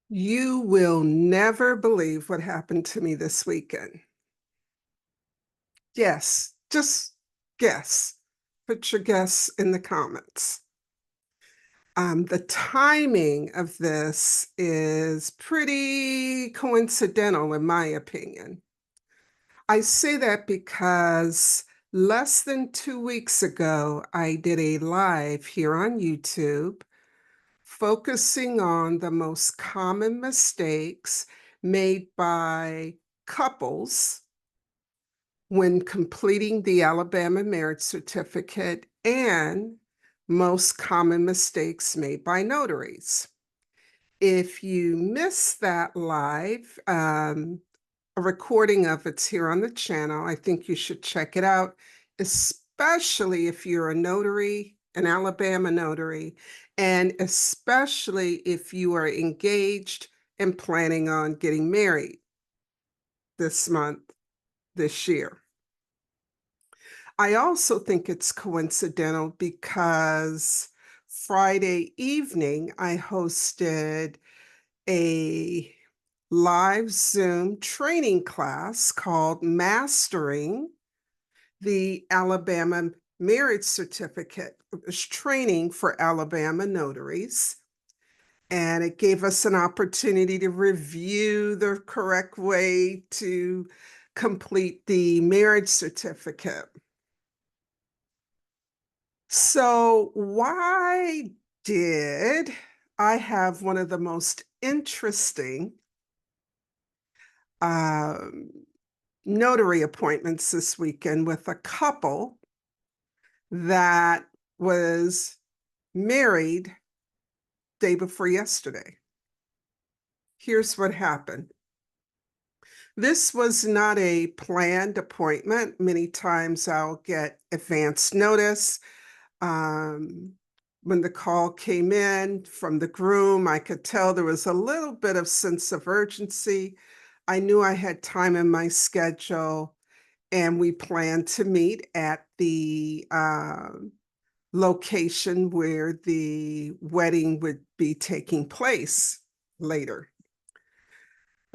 You will never believe what happened to me this weekend. Yes, just guess. Put your guess in the comments. The timing of this is pretty coincidental, in my opinion. I say that because less than 2 weeks ago, I did a live here on YouTube focusing on the most common mistakes made by couples when completing the Alabama marriage certificate and most common mistakes made by notaries. If you missed that live, a recording of it's here on the channel. I think you should check it out, especially if you're a notary, an Alabama notary, and especially if you are engaged and planning on getting married this month, this year. I also think it's coincidental because Friday evening I hosted a live Zoom training class called Mastering the Alabama Marriage Certificate. It was training for Alabama notaries, and it gave us an opportunity to review the correct way to complete the marriage certificate. So why did I have one of the most interesting um, notary appointments this weekend with a couple that was married day before yesterday? Here's what happened. This was not a planned appointment. Many times I'll get advance notice. When the call came in from the groom, I could tell there was a little bit of sense of urgency. I knew I had time in my schedule, and we planned to meet at the location where the wedding would be taking place later.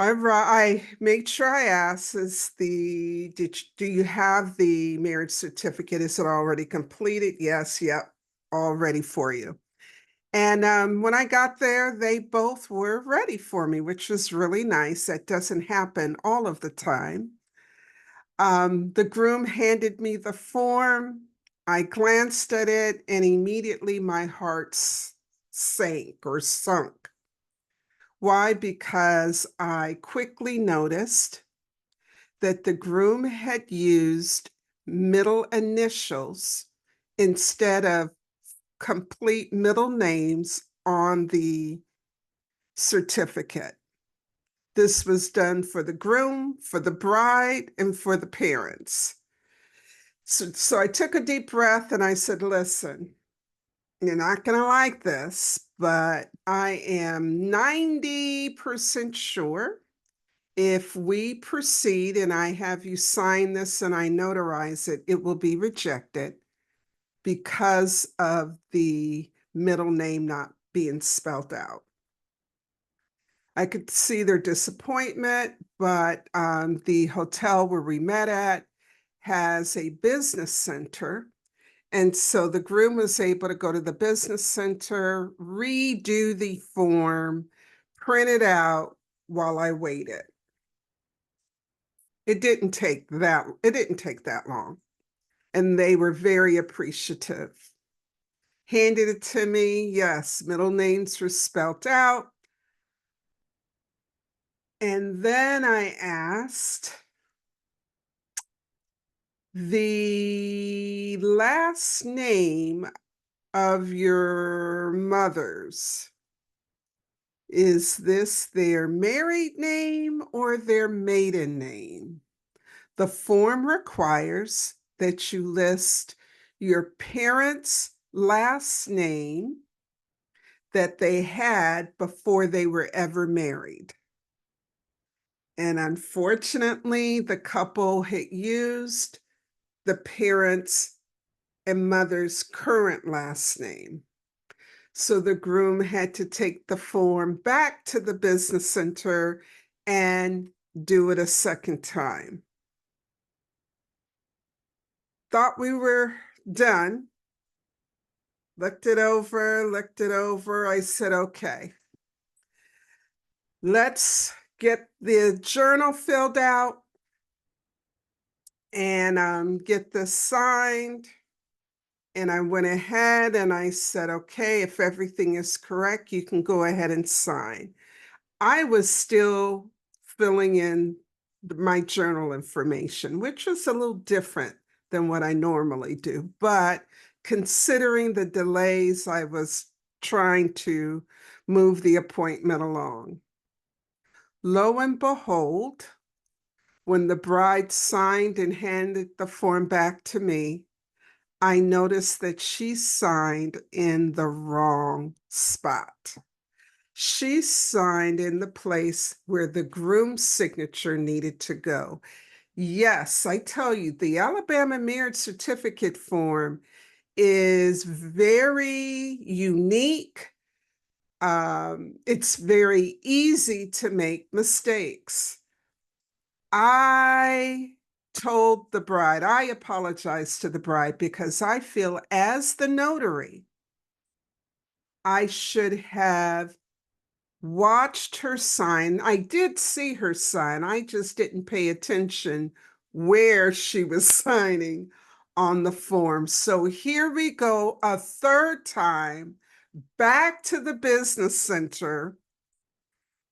I made sure I asked, do you have the marriage certificate? Is it already completed? Yes, yep, all ready for you. And when I got there, they both were ready for me, which was really nice. That doesn't happen all of the time. The groom handed me the form. I glanced at it, and immediately my heart sank or sunk. Why? Because I quickly noticed that the groom had used middle initials instead of complete middle names on the certificate. This was done for the groom, for the bride, and for the parents. So I took a deep breath and I said, listen, you're not going to like this, but I am 90% sure if we proceed and I have you sign this and I notarize it, it will be rejected because of the middle name not being spelled out. I could see their disappointment, but the hotel where we met at has a business center. And so the groom was able to go to the business center, redo the form, print it out while I waited. It didn't take that long. And they were very appreciative. Handed it to me. Yes, middle names were spelt out. And then I asked, the last name of your mothers, is this their married name or their maiden name? The form requires that you list your parents' last name that they had before they were ever married. And unfortunately, the couple had used the parents' and mother's current last name. So the groom had to take the form back to the business center and do it a second time. Thought we were done. Looked it over. I said, okay, let's get the journal filled out and get this signed. And I went ahead and I said, okay, if everything is correct, you can go ahead and sign. I was still filling in my journal information, which is a little different than what I normally do. But considering the delays, I was trying to move the appointment along. Lo and behold, when the bride signed and handed the form back to me, I noticed that she signed in the wrong spot. She signed in the place where the groom's signature needed to go. Yes, I tell you, the Alabama marriage certificate form is very unique. It's very easy to make mistakes. I told the bride, I apologized to the bride because I feel as the notary, I should have watched her sign. I did see her sign. I just didn't pay attention where she was signing on the form. So here we go, a third time back to the business center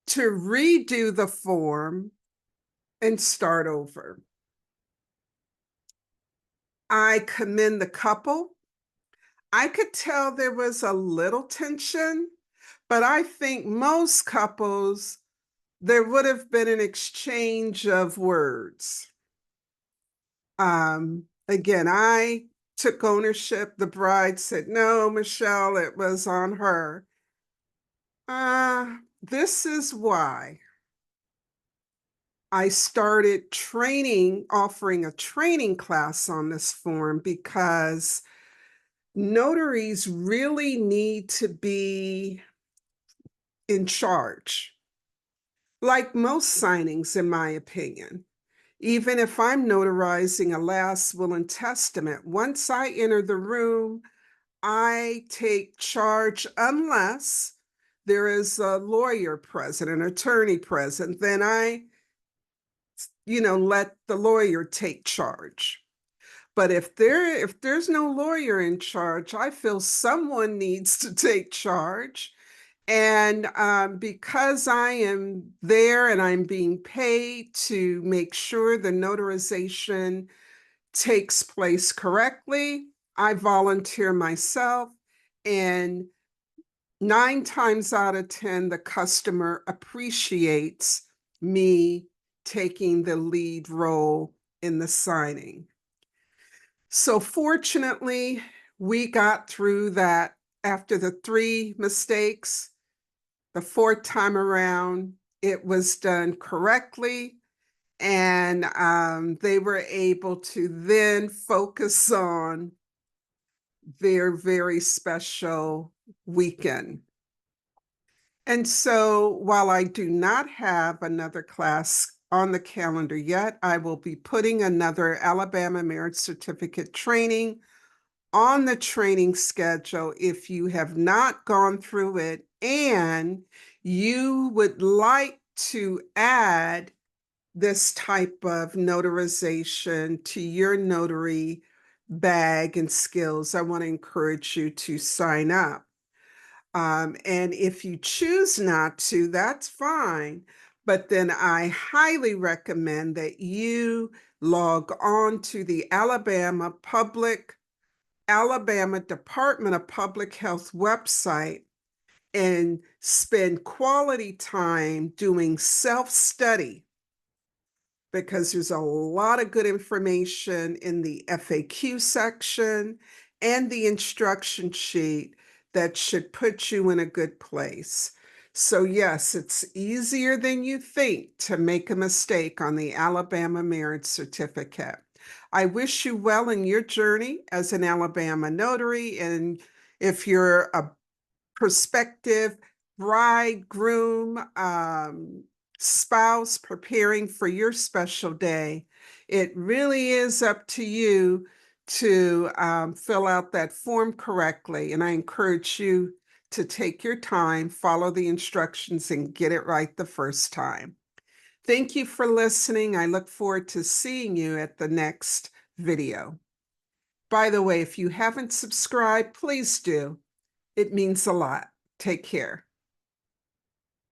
to redo the form and start over. I commend the couple. I could tell there was a little tension, but I think most couples, there would have been an exchange of words. Again, I took ownership. The bride said, no, Michelle, it was on her. This is why I started training, offering a training class on this form, because notaries really need to be in charge, like most signings, in my opinion. Even if I'm notarizing a last will and testament, once I enter the room, I take charge unless there is a lawyer present, an attorney present, then I, let the lawyer take charge. But if there's no lawyer in charge, I feel someone needs to take charge. And because I am there and I'm being paid to make sure the notarization takes place correctly, I volunteer myself. And 9 times out of 10, the customer appreciates me taking the lead role in the signing. So fortunately, we got through that. After the 3 mistakes, the 4th time around, it was done correctly. And they were able to then focus on their very special weekend. And so while I do not have another class on the calendar yet, I will be putting another Alabama Marriage Certificate training on the training schedule. If you have not gone through it and you would like to add this type of notarization to your notary bag and skills, I want to encourage you to sign up. And if you choose not to, that's fine. But then I highly recommend that you log on to the Alabama Department of Public Health website and spend quality time doing self-study, because there's a lot of good information in the FAQ section and the instruction sheet that should put you in a good place. So yes, it's easier than you think to make a mistake on the Alabama Marriage Certificate. I wish you well in your journey as an Alabama notary, and if you're a prospective bride, groom, spouse preparing for your special day, it really is up to you to fill out that form correctly. And I encourage you to take your time, follow the instructions, and get it right the first time. Thank you for listening. I look forward to seeing you at the next video. By the way, if you haven't subscribed, please do. It means a lot. Take care.